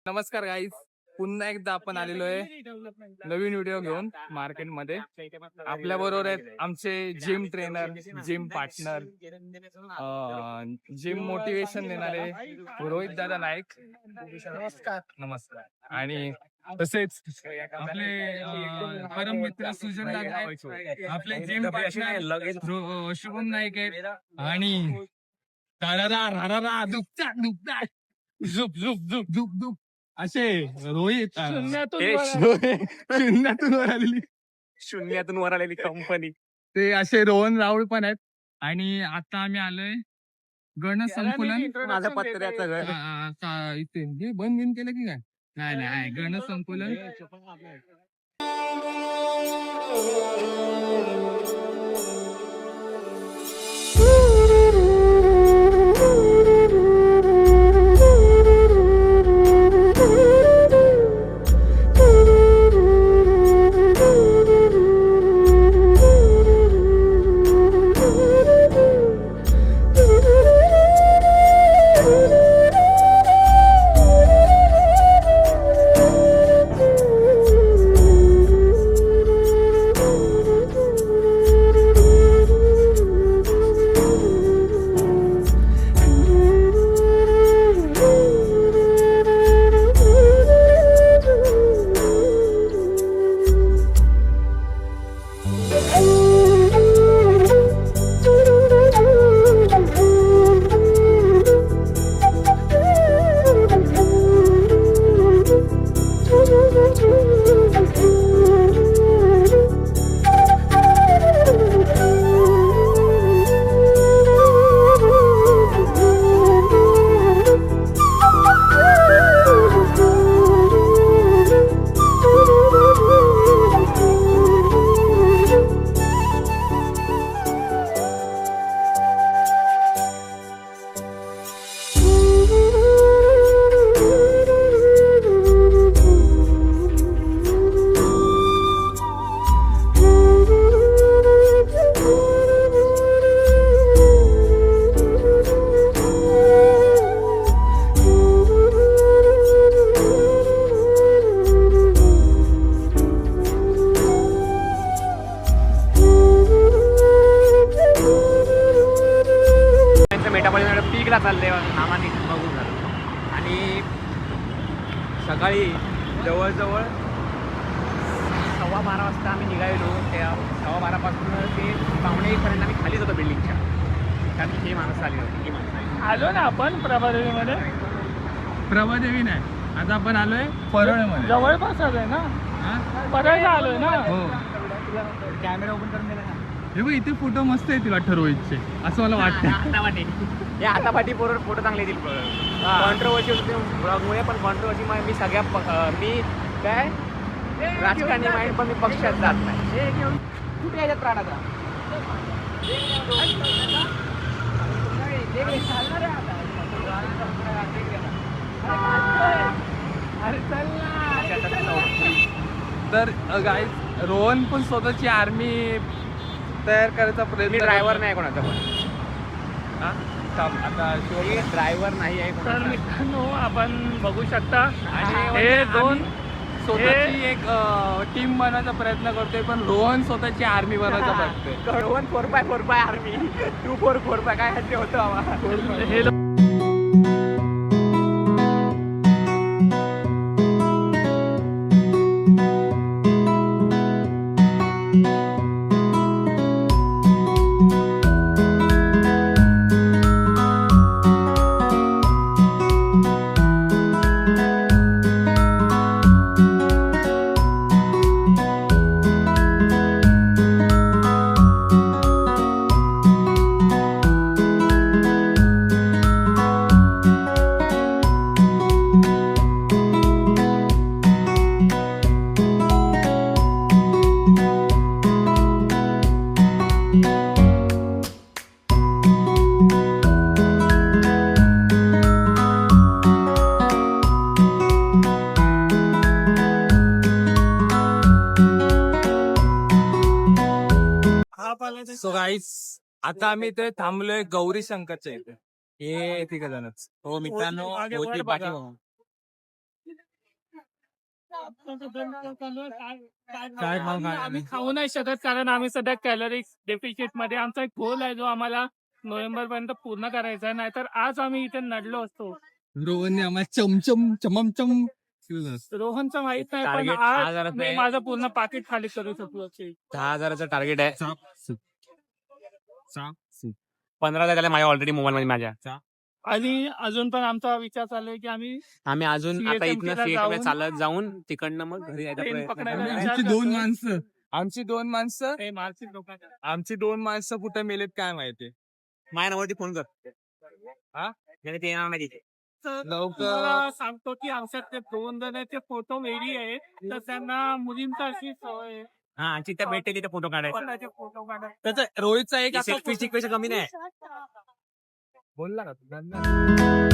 नमस्कार गाईज, पुन्हा एकदा आपण आलेलो आहे नवीन व्हिडिओ घेऊन मार्केटमध्ये. आपल्या बरोबर आहेत आमचे gym trainer, gym partner, gym motivation देणारे रोहित दादा नाईक. नमस्कार. नमस्कार. आणि तसेच आपले परम मित्र सुजन दादा आहेत, आपले जिम पार्टनर शुभम नाईक आहेत आणि झुप झुप झुप झुप झुप असे रोहित शून्यातून वर आलेली कंपनी, ते असे रोहन राऊळ पण आहेत. आणि आता आम्ही आलोय गणसंकुलन. माझ्या पत्र्याचं घर इथे बंद बिन केलं की काय? नाही नाही, गणसंकुलन. पीकला चाललंय नामाने बघून झालं. आणि सकाळी जवळजवळ 12:15 वाजता आम्ही निघालेलो. त्या 12:15पासून ते 1:45पर्यंत आम्ही खालीच होतो बिल्डिंगच्या. कारण की हे माणसं आली होती. ही माणसं आलो ना आपण प्रभादेवीमध्ये. प्रभादेवी नाही, आता आपण आलोय परळमध्ये. जवळपास आलोय ना, परळला आलोय ना. हो, कॅमेरा ओपन करून दिला ना. हे बघ, इथे फोटो मस्त येतील वाटतं रोहितचे, असं मला वाटतं. या हातापाठी फोटो चांगले येतील. कॉन्ट्रोवर्सी होते ब्लॉगमुळे, पण कॉन्ट्रोवर्सी मी सगळ्या मी काय राजकारणी माइंड, पण मी पक्षात जात नाही. कुठे याच्यात प्राणाचा तर गाईज, रोहन पण स्वतःची आर्मी तयार करायचा प्रयत्न. ड्रायव्हर नाही कोणाचा पण. आता ड्रायव्हर नाही आहे. तर मित्रांनो, आपण बघू शकता हे दोन स्वतःची एक टीम बनवायचा प्रयत्न करतोय, पण रोहन स्वतःची आर्मी बनवायचा बघतोय. रोहन 4x4 आर्मी, 2-4 काय ते होतं आम्हाला. सो गाईस, आता आम्ही इथे थांबलोय गौरी शंकरच्या इथे. हे तिघ जणच. हो मित्रांनो, काय आम्ही खाऊ नाही शकत कारण आम्ही सध्या कॅलरी डेफिशिट मध्ये आमचा एक गोल आहे जो आम्हाला नोव्हेंबर पर्यंत पूर्ण करायचा आहे. नाहीतर आज आम्ही इथे नडलो असतो. रोहनने आम्हाला चमचम चमचम रोहनचं माहित नाही पण Target आज 10,000 मी माझं पूर्ण पाकिट खाली करू शकलो. 10,000चं टार्गेट आहे. 15,000 झाले माझ्या ऑलरेडी मोबाईल मध्ये माझ्या. आणि अजून पण आमचा विचार चालू आहे की आम्ही अजून आता CSMT इथनं ला CSMT जाऊन चालत जाऊन तिकडनं मग घरी यायचा ट्रेन प्रयत्न पकडायला करतो. विचार आमची दोन करतोय. माणसं मानसिक लोकांना आमची दोन माणसं कुठे मेलेत काय माहिती. माझ्या नंबरवरती फोन कर. हा? नाही ते येणार नाही तिथे. लवकर तुम्हाला सांगतो की आमच्यात ते 2 जणांचे फोटो वेगळी आहेत तर त्यांना मुलींचा अशी सवय आहे. हा तिथे भेटते तिथे फोटो काढायचे. कोणाचे फोटो काढा त्याचा रोहितचा एक असा सेल्फी स्टिक पेक्षा कमी नाही. बोलला का तू?